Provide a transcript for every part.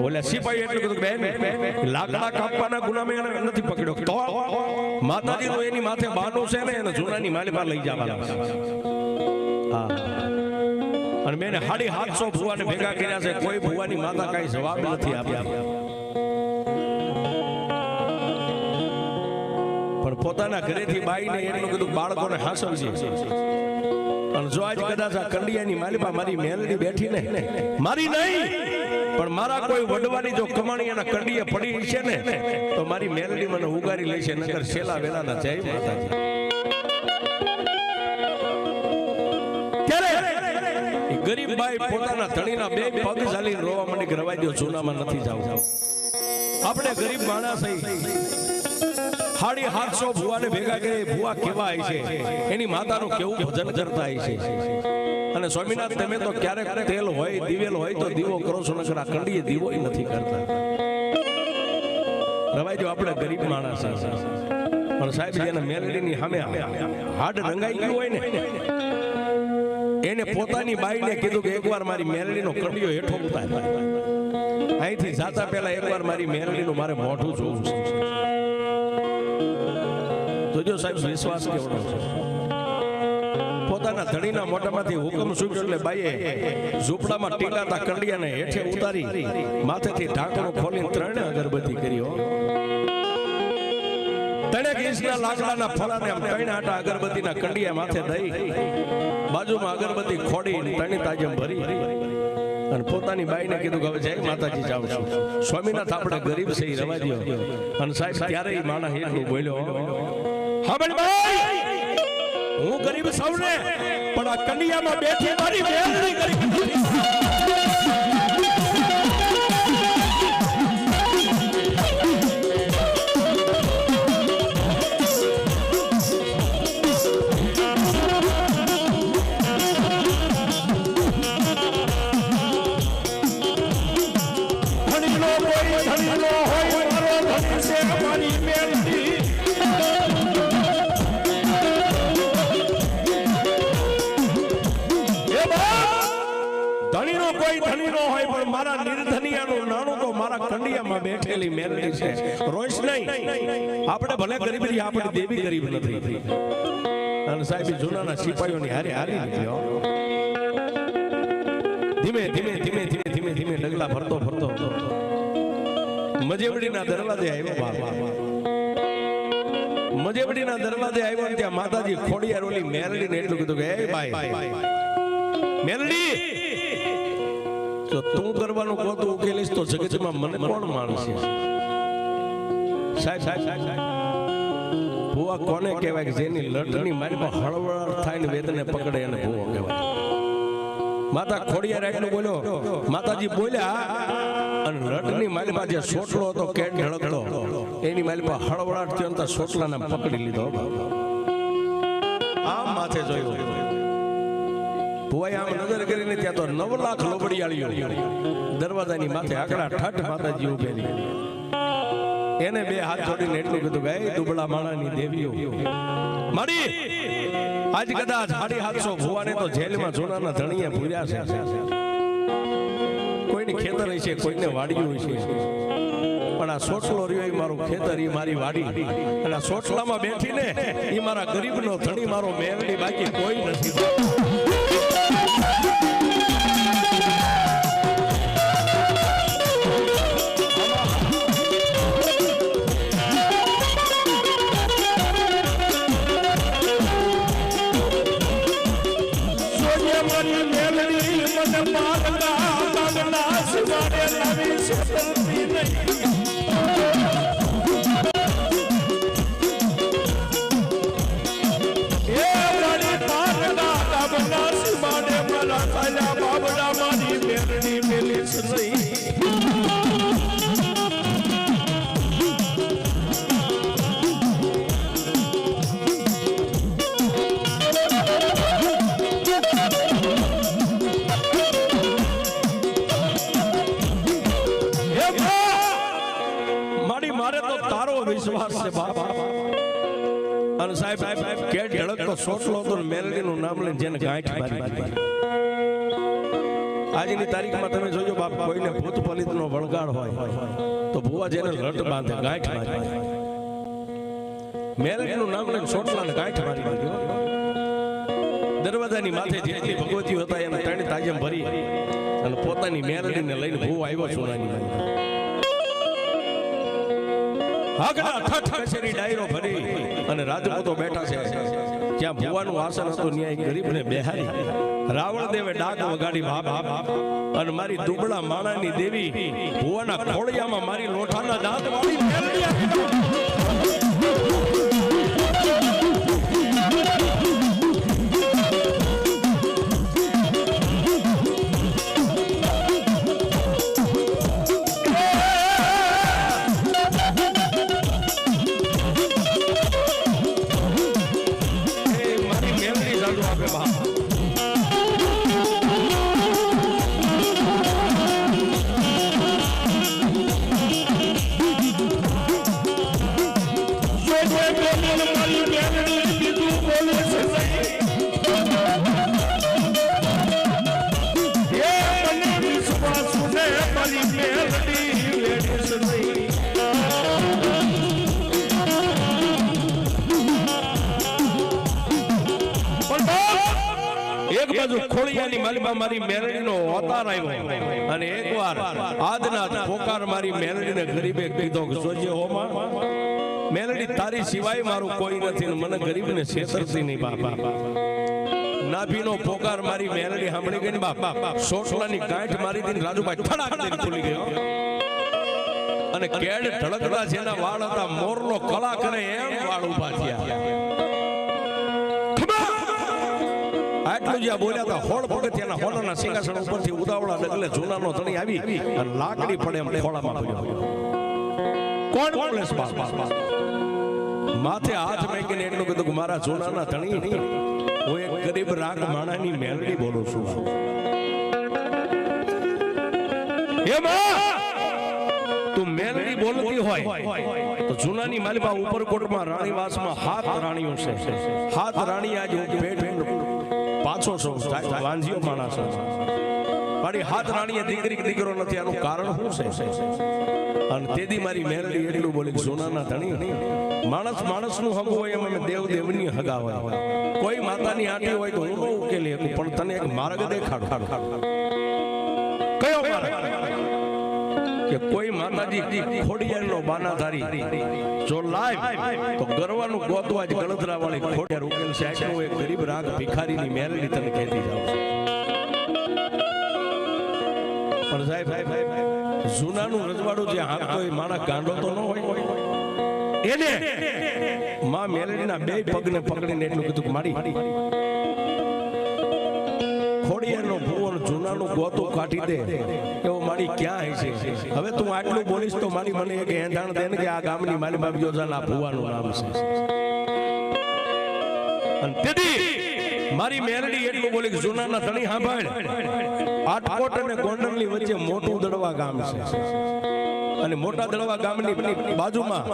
ઓલા સિપાહી એટલું કીધું બેન લાકડા કાપવાના ગુનામાં એને નથી પકડ્યો તો માતાજીનું એની માથે બાનું છે ને એને જૂનાની માલિપા લઈ જવાના છે હા અને મેં 750 ભુવાને ભેગા કર્યા છે કોઈ ભુવાની માતા કઈ જવાબ નથી આપ્યા પણ પોતાના ઘરેથી બાઈને એટલું કીધું બાળકોને હાસવજે અને જો આજ કદાચ આ કંડિયાની માલિપા મારી મેલડી બેઠી ને મારી નહીં પણ મારા કોઈ વડવાની જો કમાણી એના કંડીએ પડી છે ને તો મારી મેલડી મને ઉગારી લેશે નગર છેલા વેલાના જય માતાજી ગરીબ બાઈ પોતાના ધણીના બે પગ ચાલીને રોવા માંડી રવાઈ દો જૂનામાં નથી જાવ આપણે ગરીબ માણસ 750 ભુવાને ભેગા કરે ભુવા કેવા છે એની માતાનું કેવું ભજન કરતા છે અને સ્વામિનાથ તમે તો ક્યારેક તેલ હોય દિવેલ હોય તો દીવો કરો છો નકર આ કંડીએ દીવો નથી કરતા રવાઈ દો આપણે ગરીબ માણસ પણ સાહેબ જેના મેલડીની સામે હાડ રંગાઈ ગયું હોય ને એને પોતાની બાઈને કીધું કે એકવાર મારી મેલડીનો કંડિયો હેઠો ઉતાર અહીંથી જાતા પહેલા એકવાર મારી મેલડીનું મારે મોઢું જોવું છે જોજો સાહેબ વિશ્વાસ કેવડો છે પોતાના ધણીના મોઢામાંથી હુકમ છૂટ્યો એટલે બાઈએ ઝૂંપડામાં ટીંગાતા કંડિયાને હેઠે ઉતારી માથેથી ઢાંકણું ખોલીને 3 અગરબત્તી કર્યો 3 ઇંચના લાકડાના ફળાને 3 આટા અગરબત્તીના કંડિયા માથે દઈ બાજુમાં અગરબત્તી ખોડી 3 તાજમ ભરી અને પોતાની બાઈને કીધું કે હવે જય માતાજી જાવ છું સ્વામિનાથ આપણે ગરીબ છે રવા દો અને સાહેબ ત્યારે માણસ એટલું બોલ્યો હા ભાઈ હું ગરીબ સૌને પણ આ કંડિયામાં બેઠી મારી મેલડી ગરીબ કંડિયામાં બેઠેલી મેલડી છે રોઈશ નહીં આપણે ભલે ગરીબ છીએ આપણી દેવી ગરીબ નથી અને સાહેબ જૂનાના સિપાહીઓની હારે હારી ગયો ધીમે ધીમે ધીમે ધીમે ધીમે ધીમે ડગલા ફરતો ફરતો મજેવડીના દરવાજે આવ્યો મજેવડીના દરવાજે આવ્યો ત્યાં માતાજી ખોડિયાર ઓલી મેલડીને એટલું કીધું કે એ ભાઈ મેલડી તો તું કરવાનું કોતું ઉકેલીશ તો જગતમાં મને કોણ માનશે સાહેબ ભુવા કોને કહેવાય કે જેની લટની મારીમાં હળવળ થાય ને વેદને પકડે એને ભુવો કહેવાય માતા ખોડિયાર એટલું બોલ્યો માતાજી બોલ્યા અને લટની મારીમાં જે સોટલો હતો કેટ ઢળકતો એની મારીમાં હળવળાટ થયો તો સોટલાને પકડી લીધો આમ માથે જોયું ભુવાએ આમ નજર કરીને ત્યાં તો 9 લાખ લોબડિયાળીઓ દરવાજાની માથે આકડા ઠઠ માતાજી ઉભેલી એને 2 હાથ જોડીને એટલું કીધું કે એ દુબળા માણાની દેવીઓ મારી આજ કદાચ 750 ભુવાને તો જેલમાં જૂનાના ધણીએ ભૂર્યા છે કોઈની ખેતર છે કોઈને વાડીઓ છે પણ આ સોટલો રહ્યો એ મારું ખેતર એ મારી વાડી અને આ સોટલામાં બેઠીને એ મારા ગરીબનો ધણી મારો મેલડી બાકી કોઈ નથી વિશ્વાસ છે બાપા અને સાહેબ કે ઢળક તો સોટલો તો મેલડીનું નામ લઈને જેને ગાંઠ મારી આજની તારીખમાં તમે જોજો બાપ, કોઈને ભૂત પલિતનો વળગાડ હોય તો ભુવા જેને લટ બાંધે, ગાંઠ મારી મેલડીનું નામ લઈને સોટલાને ગાંઠ મારી દીધો. દરવાજાની માથે જેટલી ભગવતીઓ હતા એને ત્રણ તાજમ ભરી અને પોતાની મેલડીને લઈને ભૂ આવ્યો સોનાની મારી. આગળ ઠઠ કચેરી ડાયરો ભરી અને રાજપૂતો બેઠા છે. જ્યાં ભુવાનું આસન હતું ન્યાય ગરીબને બેહારી રાવણ દેવે ડાક વગાડી ભાપ અને મારી દુબળા માણાની દેવી ભુવાના ખોળિયામાં મારી લોઠાના દાંત વાળી મેલડી આપી. એક બાજુ ખોળિયાની માલિબા મારી મેલડીનો અવતાર આવ્યો અને એકવાર આજના પોકાર મારી મેલડીને ગરીબે કીધો કે જોજે હો માં, મેલડી તારી સિવાય મારું કોઈ નથી, મને ગરીબને છેતરતી નહીં બાપા. નાભીનો પોકાર મારી મેલડી સાંભળી ગઈ ને બાપા, સોટલાની ગાંઠ મારી દીને રાજુભાઈ ઠડાક દઈને ખુલી ગયો અને કેડ ધડકડા જેના વાળ હતા મોરનો કળા કરે એમ વાળ ઉભા થયા. આટલું જ્યાં બોલ્યા હતા હોળ પગથિયાના હોળના સિંહાસન ઉપરથી ઉદાવળા ડગલે જૂનાનો ધણી આવી અને લાકડી પડે એમ ખોળામાં પડ્યો. કોણ બોલે માથે હાથ મેકીને એટલું કીધું કે મારા જૂનાના ધણી નહીં, હું એક ગરીબ રાગ માણાની મેલડી બોલું છું. તું મેલડી બોલતી હોય તો જૂનાની માલિબા ઉપરકોટમાં રાણીવાસમાં 7 રાણીઓ છે. 7 રાણી આજ હું પેટ પાછો છો વાંજીઓ માણસ મારી 7 રાણીએ દીકરો નથી. આનું કારણ શું છે? અને તેદી મારી મેલડી એટલું બોલી કે સોનાના ધણી માણસ માણસનું હગું હોય એમ અમે દેવ દેવની હગા હોય. કોઈ માતાની આંટી હોય તો હું ન ઉકેલી શકું, પણ તને એક માર્ગ દેખાડ. કયો માર્ગ? કે કોઈ માતાજી ખોડિયારનો બાનાધારી જો લાય તો ગરવાનું ગોતવા જ ગળદરા વાળી ખોડિયાર ઉકેલ છે. આટલું એક ગરીબ રાગ ભિખારીની મેલડી તને કહેતી જાવ. પણ સાહેબ જૂનાનું રજવાડું જે હાંકતો એ માણા ગાંડો તો ન હોય. એને માં મેલડીના 2 પગને પકડીને એટલું કીધું મારી ખોડિયારનો ભૂવો જૂનાનું ગોતું કાઢી દે એવો મારી ક્યાં છે. હવે તું આટલું બોલીશ તો મારી મને એક એંધાણ દે ને કે આ ગામની મારી બાપ યોજાના ભૂવાનું નામ છે. અને તેથી મારી મેલડી એટલું બોલી કે જૂનાના ધણી સાંભળ, આટકોટ અને ગોંડલની વચ્ચે મોટું દડવા ગામ છે અને મોટા દડવા ગામની બાજુમાં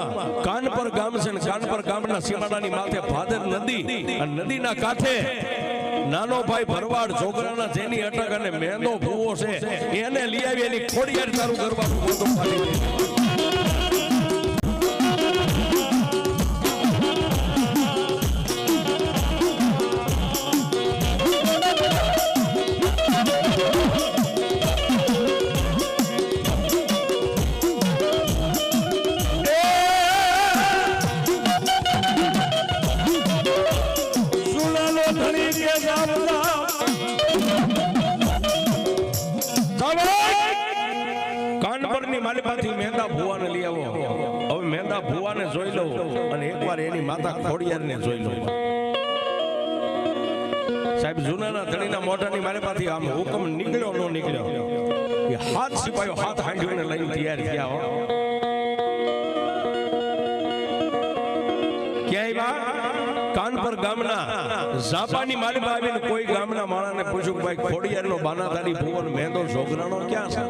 કાનપર ગામ છે અને કાનપર ગામના સીમાડાની માથે ભાદર નદી અને નદીના કાંઠે નાનો ભાઈ ભરવાડ છોકરાના જેની અટક અને મેંદો ભૂવો છે એને લઈ આવી એની ખોડિયાર તારું કરવાનું મોટું પાડી દે. કાનપરની માલિબાથી મેંદા ભુવાને લઈ આવો. હવે મેંદા ભુવાને જોઈ લઉં અને એકવાર એની માતા ખોડિયારને જોઈ લઉં. સાહેબ જૂનાના ધણીના મોઢાની માલિબાથી આમ હુકમ નીકળ્યો ન નીકળ્યો એ 7 સિપાહીઓ 7 હાંડીઓને લઈને તૈયાર થયા. હો ક્યાંય કાનપર ગામના ઝાપાની માલિબા આવીને કોઈ ગામના માણાને પૂછ્યું ભાઈ ખોડિયારનો બાનાધારી ભુવન મેંદો છોકરાનો ક્યાં છે?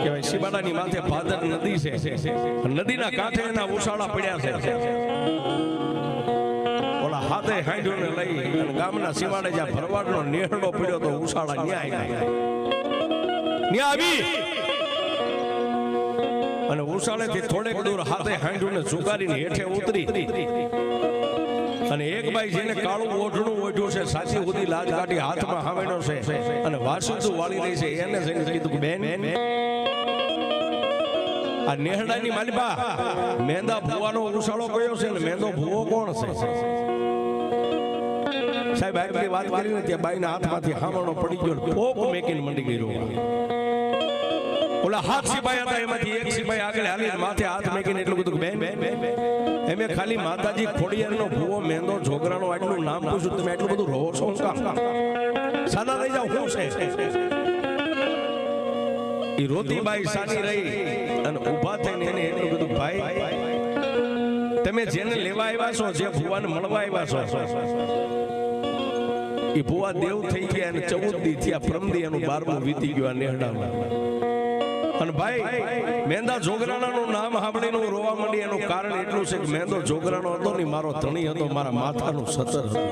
કહેવાય સીમાડાની માથે ભાદર નદી છે, નદીના કાંઠે એના ઉછાળા પડ્યા છે. ઓલા હાથે હાંડ્યોને લઈ અને ગામના સીમાડે જ્યાં ભરવાડનો નેહડો પડ્યો તો ઉછાળા ન્યાય આવી અને ઉછાળેથી થોડેક દૂર હાથે હાંડ્યોને ઝુકારીને હેઠે ઉતરી અને એક બાઈ જેને કાળું ઓઢણું ઓઢ્યું છે સાચી સુધી લાજ કાઢી હાથમાં હાવેનો છે અને વાસુદું વાળી રહી છે એને જઈને કીધું કે બેન આ નેહડાની માલિબા મેંદા ભુવાનો ઉછાળો કયો છે ને મેંદો ભુવો કોણ છે સાહેબ આગળ વાત કરીને ત્યાં બાઈના હાથમાંથી હામણો પડી ગયો પોપ મેકીને મંડી ગયો ઓલા હાથ સિપાઈ હતા એમાંથી એક સિપાઈ આગળ હાલીને માથે હાથ મેકીને એટલું કીધું બેન એમે ખાલી માતાજી ખોડિયારનો ભુવો મેંદો જોગરાનો આટલું નામ પૂછ્યું તમે એટલું બધું રહો છો કામ સાના રહી જાવ શું છે ઈ રોતીબાઈ સાની રહી અને ઊભા થઈને એને એટલું કીધું ભાઈ તમે જેને લેવા આવ્યા છો જે ભુવાને મળવા આવ્યા છો ઈ ભુવા દેવ થઈ ગયા અને 14 દી થયા પ્રમદી એનું 12મું વીતી ગયું આ નેહડામાં અને ભાઈ મેંદા જોગરાણાનું નામ સાંભળીને હું રોવા માંડી એનું કારણ એટલું છે કે મેંદો જોગરાણો હતો ને મારો ધણી હતો મારા માથાનું સતર હતું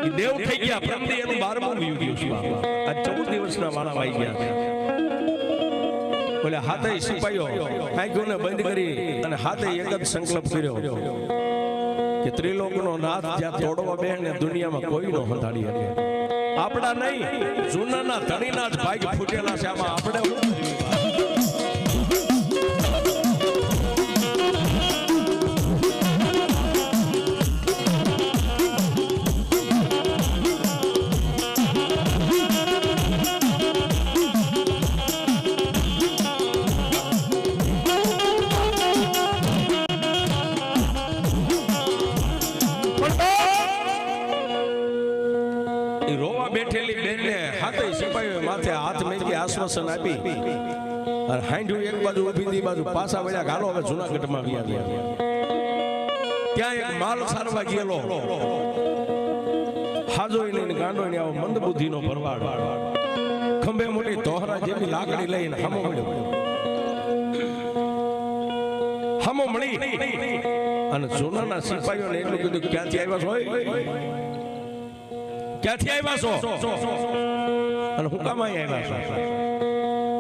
ઈ દેવ થઈ ગયા પ્રમદી એનું 12મું વીતી ગયું આ 14 દિવસના વાળા આવી ગયા બોલે હાથે સિપાઈઓ આંખોને બંધ કરી અને હાથે એક જ સંકલ્પ કર્યો કે ત્રિલોકનો નાથ જ્યાં તોડવા બેહને દુનિયામાં કોઈ નો હંધાડી શકે આપડા નહીં જૂનાના ધણીના જ ભાગ ફૂટેલા છે આમાં આપણે બેઠેલી બેનને હાથે સિપાહીઓ માથે હાથ મેકી આશ્વાસન આપી અને હાંડ્યું એક બાજુ ઊભી દી બાજુ પાછા વળ્યા ગાલો હવે જૂનાગઢમાં આવ્યા ત્યાં એક માલ સારવા ગયેલો હાજોઈ લઈને ગાંડોઈને આવો મંદબુદ્ધિનો ભરવાડ ખંભે મોટી તોહરા જેવી લાકડી લઈને હામો મળી અને જૂનાના સિપાહીઓને એટલું કીધું ક્યાંથી આવ્યા છો ક્યાંથી આવ્યા છો અને હું કામ આવ્યા છો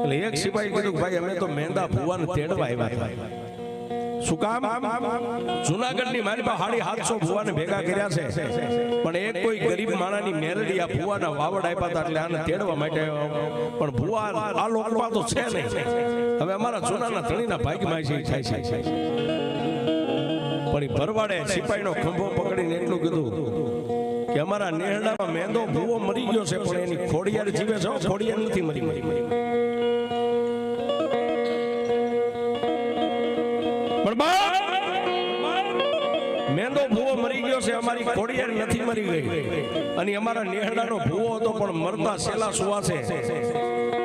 એટલે એક સિપાહી કીધું ભાઈ અમે તો મેંદા ભુવાને તેડવા આવ્યા હતા શું કામ જૂનાગઢની મારી પાસે 750 ભુવાને ભેગા કર્યા છે પણ એક કોઈ ગરીબ માણાની મેરડી આ ભુવાના વાવડ આપ્યા હતા એટલે આને તેડવા માટે પણ ભુવા આ લોકમાં તો છે નહીં હવે અમારા જૂનાના ધણીના ભાગમાં છે થાય છે પણ એ ભરવાડે સિપાહીનો ખંભો પકડીને એટલું કીધું કે અમારા નેહડામાં મેંદો ભૂવો મરી ગયો છે પણ એની ખોડિયાર જીવે છે ખોડિયાર નથી મરી મેંદો ભૂવો મરી ગયો છે અમારી ખોડિયાર નથી મરી ગઈ અને અમારા નેહડાનો ભૂવો હતો પણ મરતા સેલા સુવાસે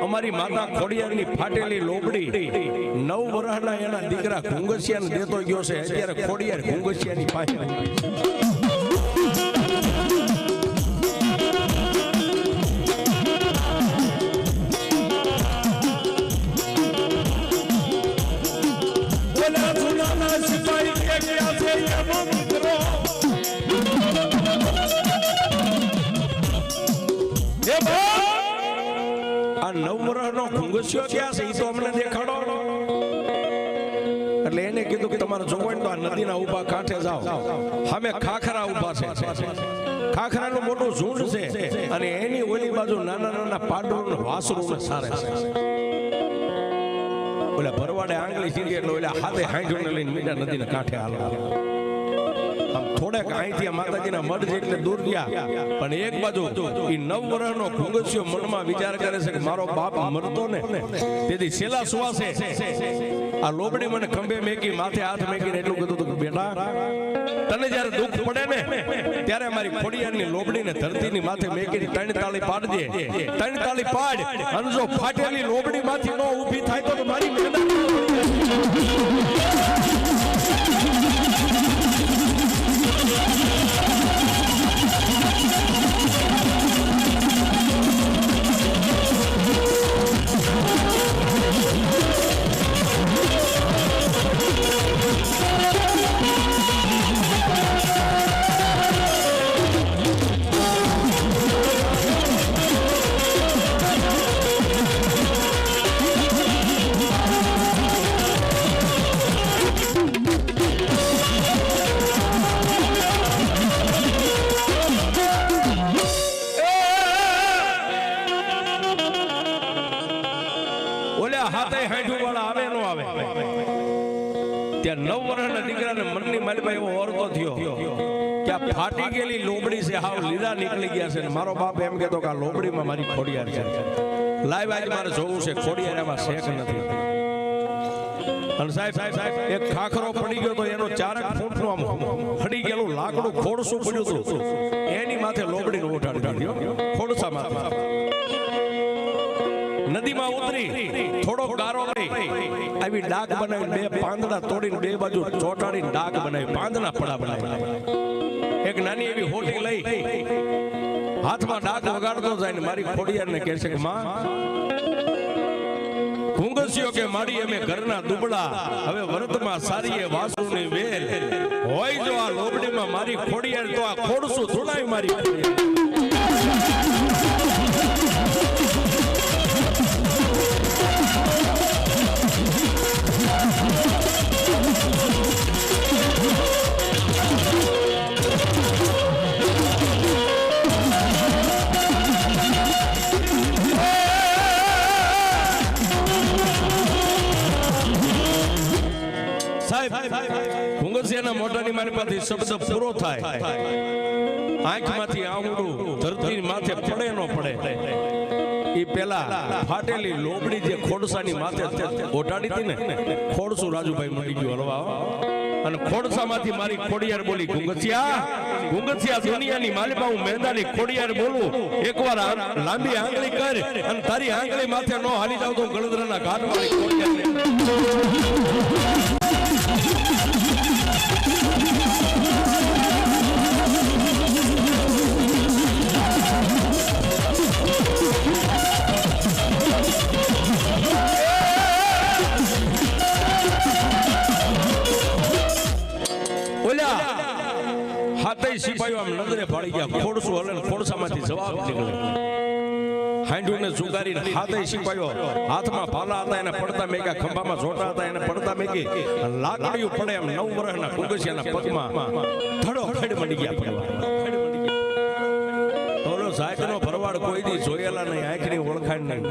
અમારી માતા ખોડિયારની ફાટેલી લોબડી 9 વર્ષના એના દીકરા ઘુંગસિયાને દેતો ગયો છે અત્યારે ખોડિયાર ઘુંગસિયાની પાસે આ 9 વર્ષનો ઘુંગસિયો ક્યાં છે એ તો અમને દેખાડો એટલે એને કીધું કે તમારે જોવું તો આ નદીના ઉભા કાંઠે જાઓ સામે ખાખરા ઉભા છે ખાખરાનું મોટું ઝુંડ છે અને એની ઓલી બાજુ નાના નાના પાડોળને વાસરુને સારે છે ઓલા ભરવાડે આંગળી સીધી એટલે ઓલા હાથે હાંડ્યોને લઈને મીઠા નદીના કાંઠે હાલવા થોડેક અહીંથી માતાજીના મઢ જેટલે દૂર ગયા પણ એક બાજુ એ 9 વર્ષનો ઘુંગસિયો મનમાં વિચાર કરે છે કે મારો બાપ મરતો ને તેથી છેલ્લા સુવાસે આ લોબડી મને ખંભે મેકી માથે હાથ મેકીને એટલું કીધું કે બેટા તને જ્યારે દુઃખ પડે ને ત્યારે મારી ખોડિયારની લોબડીને ધરતીની માથે મેકીને 3 તાળી પાડજે 3 તાળી પાડ અને જો ફાટેલી લોબડી માંથી નો ઊભી થાય તો મારી હાથે હાંઠું વાળા આવે નો આવે ત્યાં 9 વર્ષના દીકરાને મનની માલિકા એવો ઓરતો થયો કે આ ફાટી ગયેલી લોબડી છે હાવ લીલા નીકળી ગયા છે ને મારો બાપ એમ કહેતો કે આ લોબડીમાં મારી ખોડિયાર છે લાઈવ આજ મારે જોવું છે ખોડિયાર એમાં શેક નથી અને સાહેબ એક ખાખરો પડી ગયો તો એનો 4 ફૂટનો આમ ફડી ગયેલું લાકડું ખોડસું પડ્યું હતું એની માથે લોબડીને ઉઠાડી દીધો ખોડસા માથે નદીમાં ઉતરી થોડો ગારો લઈ આવી ડાક બનાવીને 2 પાંદડા તોડીને 2 બાજુ ચોટાડીને ડાક બનાવી પાંદડા પડા બનાવી એક નાની એવી હોટી લઈ હાથમાં ડાક વગાડતો જાય ને મારી ખોડિયારને કહે છે કે માં ઘુંગસ્યો કે માડી અમે ઘરના દુબળા હવે વર્તમાં સારીએ વાસુની વેલ હોય જો આ લોબડીમાં મારી ખોડિયાર તો આ ખોડસું ધુણાય મારી ખોડિયાર ઘુંગસિયાના મોઢાની મારી પાસે શબ્દ પૂરો થાય આંખમાંથી આંગળું ધરતી માથે પડે ન પડે એ પેલા ફાટેલી લોબડી જે ખોડસાની માથે ઓઢાડી હતી ને ખોડસું રાજુભાઈ મળી ગયું હલવા અને ખોડસામાંથી મારી ખોડિયાર બોલી ઘુંગસિયા દુનિયાની માલિકા હું મેંદાની ખોડિયાર બોલું એકવાર લાંબી આંગળી કર અને તારી આંગળી માથે નો હાલી જાવ તો ગળદરાના ઘાટ વાળી ખોડિયાર સિપાહીઓ આમ નજરે પાડી ગયા ખોડસું હલે ખોડસામાંથી જવાબ નીકળે હાંડુને સુગારીને હાથે સિપાહીઓ હાથમાં ભાલા હતા એને પડતા મેગ્યા ખંભામાં જોટા હતા એને પડતા મેગી લાકડીયું પડે એમ 9 વર્ષના ઘુંગસિયાના પગમાં ધડો ખડ મળી ગયા પડવા ઓલો સાહેબનો ભરવાડ કોઈ દી જોયેલા નહીં આંખની ઓળખાણ નહીં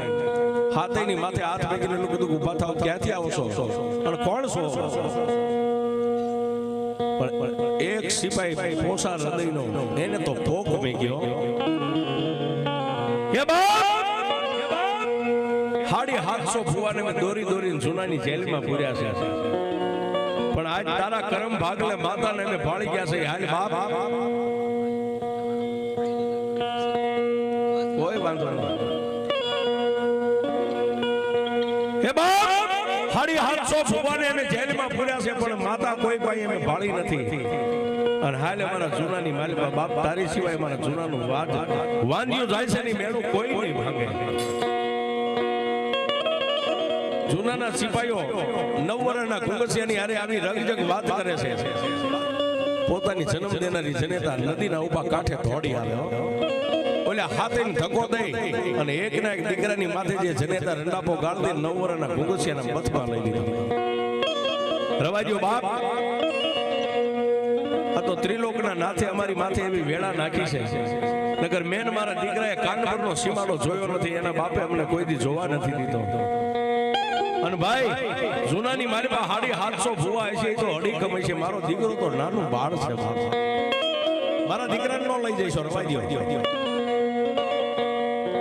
હાથેની માથે હાથ મેકીને એટલું બધું ઊભા થાવ ક્યાંથી આવો છો અને કોણ છો એક સિપાહી પોસા હૃદયનો એને તો ભોગ મે ગયો એ બાપ હાડી 700 ફુવાને મે દોરી દોરીને જૂનાની જેલમાં પૂર્યા છે પણ આજ તારા કરમ ભાગલે માતાને મે ભાળી ગયા છે હાલ બાપ કોઈ વાંધો નહીં એ બાપ હાડી 700 ફુવાને અમે જેલમાં પૂર્યા છે પણ માતા કોઈ પાઈ અમે ભાળી નથી અને હાલે મારા જૂનાની માલિકા બાપ તારી સિવાય મારા જૂનાનું વાંધ્યું જાય છે ની મેળું કોઈ નહીં ભાંગે જૂનાના સિપાહીઓ 9 વર્ષના ઘુંગસિયાની હારે આવી રગજગ વાત કરે છે પોતાની જન્મ દેનારી જનેતા નદીના ઉભા કાંઠે દોડી આવે ઓલા હાથેને ધક્કો દઈ અને એકના એક દીકરાની માથે જે જનેતા રંડાપો ગાળ દે 9 વર્ષના ઘુંગસિયાના બચમાં લઈ લીધો રવાજો બાપ આ તો ત્રિલોકના નાથે અમારી માથે એવી વેળા નાખી છે નગર મેન મારા દીકરાએ કાનપુરનો સીમાડો જોયો નથી એના બાપે અમને કોઈ દી જોવા નથી દીધો અને ભાઈ જૂનાની મારી પાસે હાડી 700 ભૂવા છે તો હડી કમાઈ છે મારો દીકરો તો નાનું બાળ છે મારા દીકરાને ન લઈ જઈશો રવાજો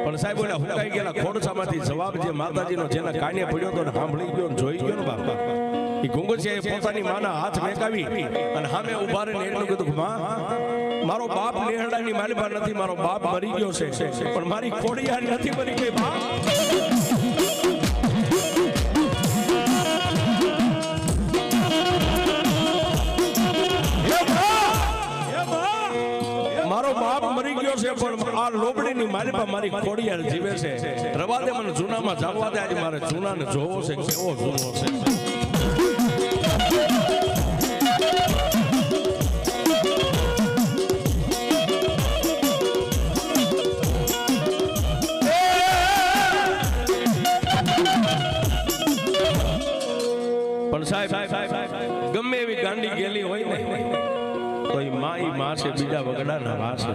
પણ સાહેબ ઓલા હુકાઈ ગયેલા ખોડસામાંથી જવાબ જે માતાજીનો જેના કાને પડ્યો તો સાંભળી ગયો જોઈ ગયો ને બાપા એ ઘુંગસિયાએ પોતાની માના હાથ મેકાવી અને સામે ઉભા રહીને એટલું કીધું માં મારો બાપ નેહડાની માલિકા નથી મારો બાપ મરી ગયો છે પણ મારી ખોડિયાર નથી મરી ગઈ બાપ મારો બાપ મરી ગયો છે પણ આ લોબડીની માલિકા મારી ખોડિયાર જીવે છે રવા દે મને જૂનામાં જાવવા દે આજે મારે જૂનાને જોવો છે કેવો જૂનો છે પણ સાહેબ ગમે એવી ગાંડી ગેલી હોય ને તો એ માં છે બીજા વગડાના વાસ છે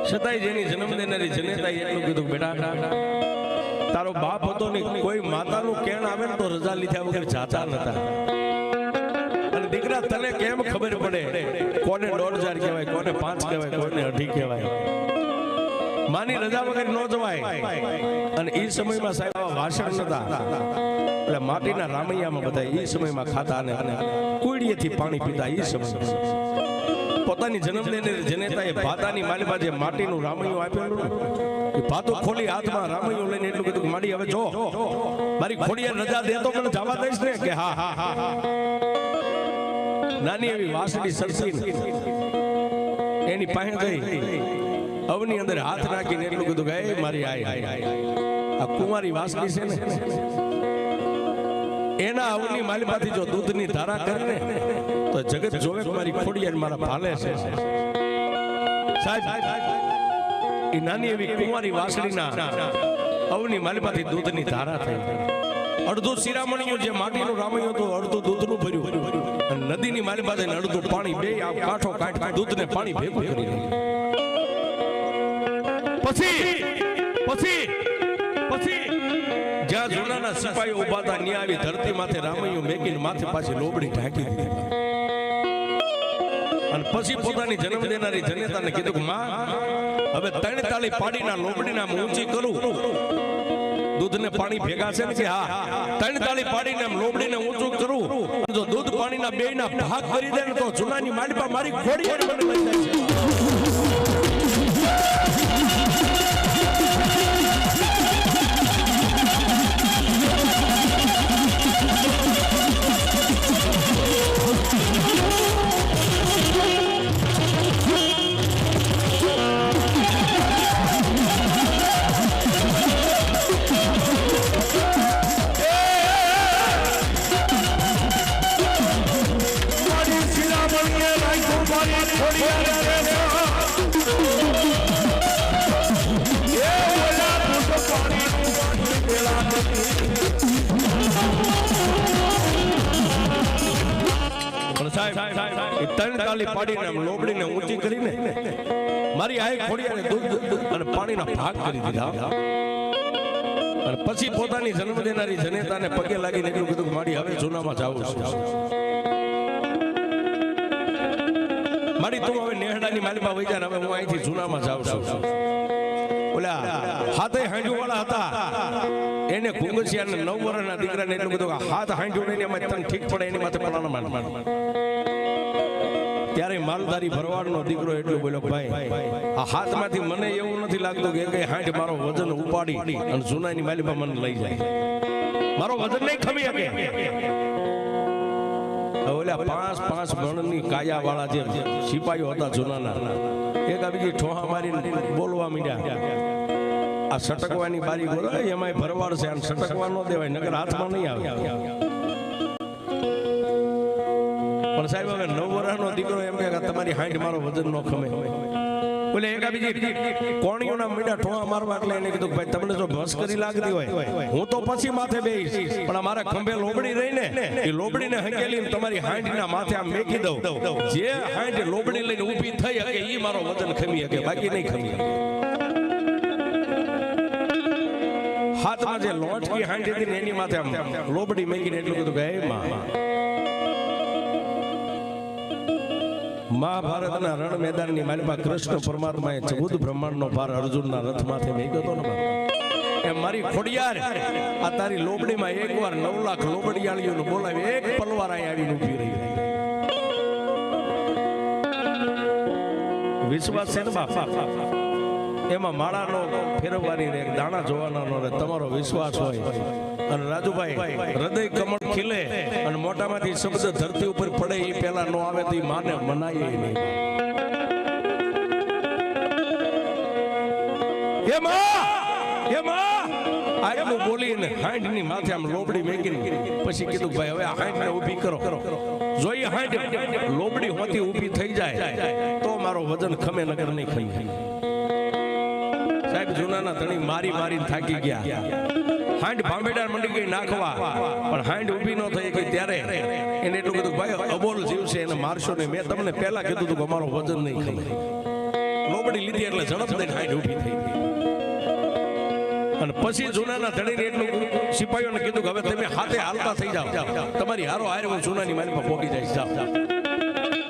છતાંય જેની જન્મ દેનારી જનેતાએ એટલું કીધું બેટા તારો બાપ હતો ને કોઈ માતાનું કેણ આવે ને તો રજા લીધા વગર જાતા નતા. અને દીકરા તને કેમ ખબર પડે કોને 1,500 કહેવાય, કોને 5 કહેવાય, કોને 2.5 કહેવાય? માની રજા વગર ન જવાય. અને એ સમયમાં સાહેબ વાસણ નતા, એટલે માટીના રામૈયામાં બધા એ સમયમાં ખાતા અને કુડીએથી પાણી પીતા. એ સમય પોતાની જન્મદિને જનેતાએ ભાતાની માલિપા જે માટીનું રામૈયું આપેલું ને, એ ભાતો ખોલી હાથમાં રામૈયું લઈને એટલું કીધું, માડી હવે જો મારી ખોડિયાર રજા દે તો મને જવા દઈશ ને? કે હા હા હા હા. નાની એવી વાસળી સરસી એની પાસે ગઈ, અવની અંદર હાથ નાખીને એટલું કીધું કે મારી આ કુંવારી વાસળી છે ને, એના અવની માલિપાથી જો દૂધની ધારા કરે ને તો જગત જોવે કે મારી ખોડિયાર મારા ભાલે છે. સાહેબ એ નાની એવી કુંવારી વાસળીના અવની માલિપાથી દૂધની ધારા થઈ. અડધું શિરામણીયું જે માટીનું રામૈયું હતું, અડધું દૂધનું ભર્યું, અને નદીની માલિપાથી અડધું પાણી, બે આ કાંઠો કાંઠ દૂધને પાણી ભેગું કરી દીધું. પછી જ્યાં જૂનાના સિપાહીઓ ઉભા હતા ત્યાં આવી ધરતી માથે રામૈયું મેકીને માથે પાછી લોબડી ઢાંકી દીધી. અને પછી પોતાની જન્મ દેનારી જનેતાને કીધું કે માં હવે 3 તાળી પાડીના લોબડીના ઊંચી કરું, દૂધને પાણી ભેગા છે ને? કે હા. 3 તાળી પાડીને લોબડીને ઊંચું કરું, જો દૂધ પાણીના બેયના ભાગ કરી દે ને તો જૂનાની માલિપા મારી ખોડિયાર મને લઈ જાય છે. લોબડીને ઊંચી કરીને મારી આ ખોડિયાને દૂધ અને પાણીના ભાગ કરી દીધા. અને પછી પોતાની જન્મ દેનારી જનેતાને પગે લાગીને એટલું કીધું કે મારી હવે જૂનામાં જાવું છું. મારી તું હવે નેહડાની માલિપા વઈ જા, હવે હું અહીંથી જૂનામાં જાઉં છું. ઓલા હાથે હાંડુ વાળા હતા એને કુંગસિયાને 9 વર્ષના દીકરાને એટલું કીધું કે હાથ હાંડુ લઈને એમાં તને ઠીક પડે એની માથે પલાણ માન. ત્યારે માલધારી ભરવાડનો દીકરો એટલું બોલ્યો, ભાઈ આ હાથમાંથી મને એવું નથી લાગતું કે કઈ હાંડ મારો વજન ઉપાડી અને જૂનાની માલિપા મને લઈ જાય, મારો વજન નહીં ખમી શકે. ઓલા 5 ગણની કાયા વાળા જે સિપાહીઓ હતા જૂનાના, એક આ બીજી ઠોહા મારીને બોલવા માંડ્યા, આ સટકવાની બારી બોલો એમાંય ભરવાડ છે, આ સટકવા ન દેવાય નગર હાથમાં નહીં આવે. પણ સાહેબ હવે 9 વર્ષનો દીકરો એમ કે તમારી હાઈટ મારો વજન ન ખમે. બોલે એક બીજી કોણીઓના મીડા ઠોણા મારવા, એટલે એને કીધું ભાઈ તમને જો ભસ કરી લાગતી હોય હું તો પછી માથે બેહીશ, પણ મારા ખંભે લોબડી રહી ને એ લોબડીને હકેલી તમારી હાઈટના માથે આમ મેકી દઉં, જે હાઈટ લોબડી લઈને ઊભી થઈ શકે એ મારો વજન ખમી શકે, બાકી નહીં ખમી શકે. હાથમાં જે લોટકી હાઈટ હતી ને એની માથે આમ લોબડી મેકીને એટલું કીધું કે હે માં, મહાભારતના રણ મેદાનની માલિપા કૃષ્ણ પરમાત્માએ 14 બ્રહ્માંડનો ભાર અર્જુનના રથમાંથી મેક્યો હતો ને એમ મારી ખોડિયાર આ તારી લોબડીમાં એકવાર 9 લાખ લોબડિયાળીઓને બોલાવી એક પલવાર અહીં આવીને ઊભી રહી. વિશ્વાસ છે ને બાપા? એમાં માળાનો ફેરવવાની ને દાણા જોવાનો ને તમારો વિશ્વાસ હોય અને રાજુભાઈ હૃદય કમળ ખીલે અને મોટામાંથી શબ્દ ધરતી ઉપર પડે એ પેલા નો આવે તો માને મનાય નહીં. આટલું બોલીને હાંડની માથે આમ લોબડી મેકીને પછી કીધું ભાઈ હવે આ હાંડને ઊભી કરો. જો એ હાંડ લોબડી હોતી ઊભી થઈ જાય તો મારો વજન ખમે નગર નહીં ખમી. સાહેબ જૂનાના ધણી મારીને થાકી ગયા, હાંડ ભાંભેડાર મંડી ગઈ નાખવા, પણ હાંડ ઊભી ન થઈ ગઈ ત્યારે એને એટલું કીધું ભાઈ અબોલ જીવ છે એને મારશો ને, મેં તમને પહેલા કીધું હતું કે અમારો વજન નહીં ખમે. લોબડી લીધી એટલે ઝડપ દઈને હાંડ ઊભી થઈ ગઈ. અને પછી જૂનાના ધણીને એટલું સિપાહીઓને કીધું કે હવે તમે હાથે હાલતા થઈ જાઓ, તમારી હારો હારે હું જૂનાની મારીમાં પોગી જઈશ, જાઓ.